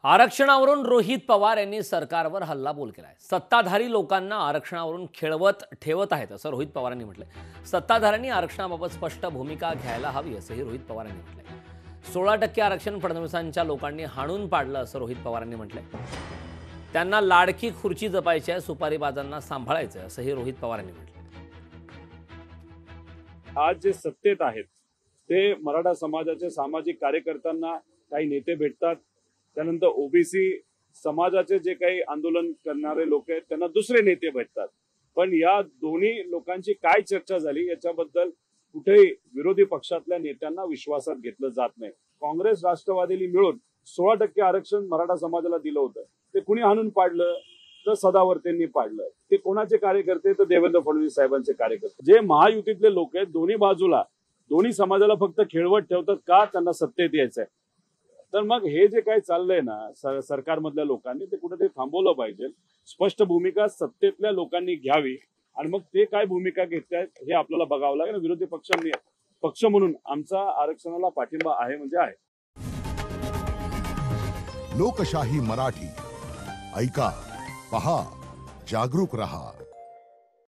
आरक्षणावरून रोहित पवार यांनी सरकारवर हल्लाबोल केलाय। सत्ताधारी लोकांना आरक्षणावरून खेळवत ठेवत आहेत असं रोहित पवारांनी म्हटलंय। सत्ताधाऱ्यांनी आरक्षणाबाबत स्पष्ट भूमिका घ्यायला हवी असंही रोहित पवारांनी म्हटलंय। 16% आरक्षण फडणवीसांच्या लोकांनी हाणून पाडलं असं रोहित पवारांनी म्हटलंय। त्यांना लाडकी खुर्ची जपायची आहे, सुपारीबाजांना सांभाळायचं असंही रोहित पवारांनी म्हटलंय। आज जे सत्तेत आहेत ते मराठा समाजाचे सामाजिक कार्यकर्त्यांना काही नेते भेटतात, त्यानंतर ओबीसी समाजाचे जे काही आंदोलन करणारे लोक आहेत त्यांना दुसरे नेते भेटतात। पण या दोन्ही लोकांची काय चर्चा झाली याच्याबद्दल कुठेही विरोधी पक्षातल्या नेत्यांना विश्वासात घेतलं जात नाही। काँग्रेस राष्ट्रवादीने मिळून 16% आरक्षण मराठा समाजाला दिलं होतं, ते कुणी हाणून पाडलं तर सदावर्तेंनी पाडलं। ते कोणाचे कार्यकर्ते तर देवेंद्र फडणवीस साहेबांचे कार्यकर्ते। जे महायुतीतले लोक आहेत दोन्ही बाजूला दोन्ही समाजाला फक्त खेळवत ठेवतात का त्यांना सत्तेत यायचंय। तर मग हे जे काही चाललंय ना सरकारमधल्या लोकांनी ते कुठेतरी थांबवलं पाहिजे। स्पष्ट भूमिका सत्तेतल्या लोकांनी घ्यावी आणि मग ते काय भूमिका घेतात हे आपल्याला बघावं लागेल। विरोधी पक्षांनी पक्ष म्हणून आमचा आरक्षणाला पाठिंबा आहे म्हणजे आहे। लोकशाही मराठी ऐका, पहा, जागरूक रहा।